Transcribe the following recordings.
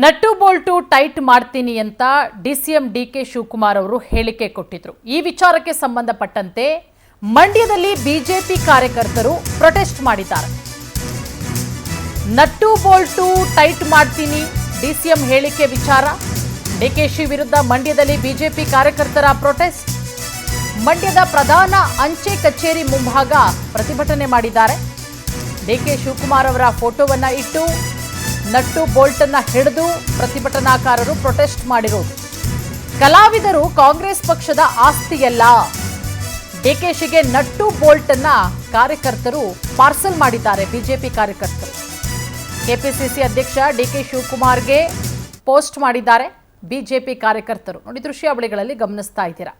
Nut Bolt tight ಮಾಡ್ತೀನಿ ಅಂತ DCM DK Shivakumar ಅವರು ಹೇಳಿಕೆ ಕೊಟ್ಟಿದ್ರು. ಈ ವಿಚಾರಕ್ಕೆ ಸಂಬಂಧಪಟ್ಟಂತೆ ಮಂಡ್ಯದಲ್ಲಿ ಬಿಜೆಪಿ ಕಾರ್ಯಕರ್ತರು ಪ್ರೊಟೆಸ್ಟ್ ಮಾಡಿದ್ದಾರೆ. ನಟ್ಟು ಬೋಲ್ಟು ಟೈಟ್ ಮಾಡ್ತೀನಿ ಡಿಸಿಎಂ ಹೇಳಿಕೆ ವಿಚಾರ ಡಿಕೆಶಿ ವಿರುದ್ಧ ಮಂಡ್ಯದಲ್ಲಿ ಬಿಜೆಪಿ ಕಾರ್ಯಕರ್ತರ ಪ್ರೊಟೆಸ್ಟ್. ಮಂಡ್ಯದ ಪ್ರಧಾನ ಅಂಚೆ ಕಚೇರಿ ಮುಂಭಾಗ ಪ್ರತಿಭಟನೆ ಮಾಡಿದ್ದಾರೆ. ಡಿಕೆ ಶಿವಕುಮಾರ್ ಅವರ ಫೋಟೋವನ್ನ ಇಟ್ಟು ನಟ್ಟು ಬೋಲ್ಟ್ ಅನ್ನ ಹಿಡಿದು ಪ್ರತಿಭಟನಾಕಾರರು ಪ್ರೊಟೆಸ್ಟ್ ಮಾಡಿರೋದು. ಕಲಾವಿದರು ಕಾಂಗ್ರೆಸ್ ಪಕ್ಷದ ಆಸ್ತಿಯಲ್ಲ, ಡಿಕೆಶಿಗೆ ನಟ್ಟು ಬೋಲ್ಟ್ ಅನ್ನ ಕಾರ್ಯಕರ್ತರು ಪಾರ್ಸಲ್ ಮಾಡಿದ್ದಾರೆ. ಬಿಜೆಪಿ ಕಾರ್ಯಕರ್ತರು ಕೆಪಿಸಿಸಿ ಅಧ್ಯಕ್ಷ ಡಿಕೆ ಶಿವಕುಮಾರ್ಗೆ ಪೋಸ್ಟ್ ಮಾಡಿದ್ದಾರೆ ಬಿಜೆಪಿ ಕಾರ್ಯಕರ್ತರು. ನೋಡಿ, ದೃಶ್ಯಾವಳಿಗಳಲ್ಲಿ ಗಮನಿಸ್ತಾ ಇದ್ದೀರಾ.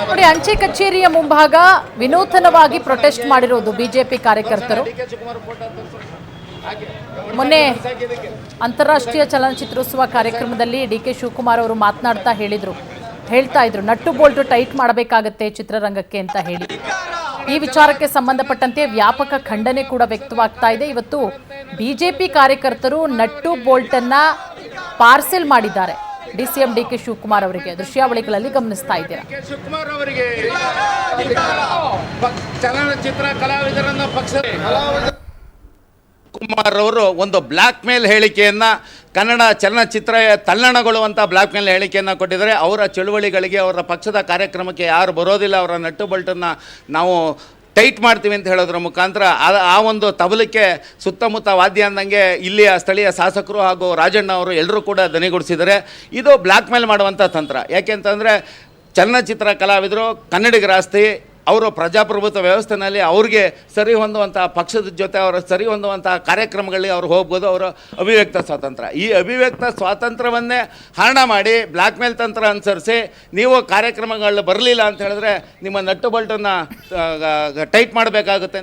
ನೋಡಿ, ಅಂಚೆ ಕಚೇರಿಯ ಮುಂಭಾಗ ವಿನೂತನವಾಗಿ ಪ್ರೊಟೆಸ್ಟ್ ಮಾಡಿರೋದು ಬಿಜೆಪಿ ಕಾರ್ಯಕರ್ತರು. ಮೊನ್ನೆ ಅಂತಾರಾಷ್ಟ್ರೀಯ ಚಲನಚಿತ್ರೋತ್ಸವ ಕಾರ್ಯಕ್ರಮದಲ್ಲಿ ಡಿಕೆ ಶಿವಕುಮಾರ್ ಅವರು ಹೇಳ್ತಾ ಇದ್ರು ನಟ್ಟು ಬೋಲ್ಟು ಟೈಟ್ ಮಾಡಬೇಕಾಗತ್ತೆ ಚಿತ್ರರಂಗಕ್ಕೆ ಅಂತ ಹೇಳಿ. ಈ ವಿಚಾರಕ್ಕೆ ಸಂಬಂಧಪಟ್ಟಂತೆ ವ್ಯಾಪಕ ಖಂಡನೆ ಕೂಡ ವ್ಯಕ್ತವಾಗ್ತಾ ಇದೆ. ಇವತ್ತು ಬಿಜೆಪಿ ಕಾರ್ಯಕರ್ತರು ನಟ್ಟು ಬೋಲ್ಟ್ ಅನ್ನ ಪಾರ್ಸೆಲ್ ಮಾಡಿದ್ದಾರೆ ಡಿಸಿಎಂ ಡಿಕೆ ಶಿವಕುಮಾರ್ ಅವರಿಗೆ. ದೃಶ್ಯಾವಳಿಗಳಲ್ಲಿ ಗಮನಿಸ್ತಾ ಇದ್ದೀರಾ. ಚಲನಚಿತ್ರ ಕಲಾವಿದರನ್ನ ಕುಮಾರ್ ಅವರು ಒಂದು ಬ್ಲ್ಯಾಕ್ ಮೇಲ್ ಹೇಳಿಕೆಯನ್ನ ಕನ್ನಡ ಚಲನಚಿತ್ರ ತಲ್ಲಣಗೊಳ್ಳುವಂಥ ಬ್ಲ್ಯಾಕ್ ಮೇಲ್ ಹೇಳಿಕೆಯನ್ನು ಕೊಟ್ಟಿದ್ದಾರೆ. ಅವರ ಚಳುವಳಿಗಳಿಗೆ, ಅವರ ಪಕ್ಷದ ಕಾರ್ಯಕ್ರಮಕ್ಕೆ ಯಾರು ಬರೋದಿಲ್ಲ, ಅವರ ನಟ್ಟು ಬೋಲ್ಟನ್ನು ನಾವು ಟೈಟ್ ಮಾಡ್ತೀವಿ ಅಂತ ಹೇಳೋದ್ರ ಮುಖಾಂತರ ಆ ಒಂದು ತಬಲಕ್ಕೆ ಸುತ್ತಮುತ್ತ ವಾದ್ಯ ಅಂದಂಗೆ ಇಲ್ಲಿಯ ಸ್ಥಳೀಯ ಶಾಸಕರು ಹಾಗೂ ರಾಜಣ್ಣ ಅವರು ಎಲ್ಲರೂ ಕೂಡ ದನಿಗೂಡಿಸಿದ್ದಾರೆ. ಇದು ಬ್ಲ್ಯಾಕ್ ಮೇಲ್ ಮಾಡುವಂಥ ತಂತ್ರ. ಯಾಕೆಂತಂದರೆ ಚಲನಚಿತ್ರ ಕಲಾವಿದರು ಕನ್ನಡಿಗರ ಆಸ್ತಿ, ಅವರು ಪ್ರಜಾಪ್ರಭುತ್ವ ವ್ಯವಸ್ಥೆಯಲ್ಲಿ ಅವ್ರಿಗೆ ಸರಿ ಹೊಂದುವಂಥ ಪಕ್ಷದ ಜೊತೆ ಅವರ ಸರಿ ಹೊಂದುವಂಥ ಕಾರ್ಯಕ್ರಮಗಳಿಗೆ ಅವ್ರು ಹೋಗ್ಬೋದು. ಅವರ ಅಭಿವ್ಯಕ್ತ ಸ್ವಾತಂತ್ರ್ಯ, ಈ ಅಭಿವ್ಯಕ್ತ ಸ್ವಾತಂತ್ರ್ಯವನ್ನೇ ಹರಣ ಮಾಡಿ ಬ್ಲ್ಯಾಕ್ ಮೇಲ್ ತಂತ್ರ ಅನುಸರಿಸಿ ನೀವು ಕಾರ್ಯಕ್ರಮಗಳು ಬರಲಿಲ್ಲ ಅಂತ ಹೇಳಿದ್ರೆ ನಿಮ್ಮ ನಟ್ಟು ಬೋಲ್ಟನ್ನು ಟೈಟ್ ಮಾಡಬೇಕಾಗುತ್ತೆ.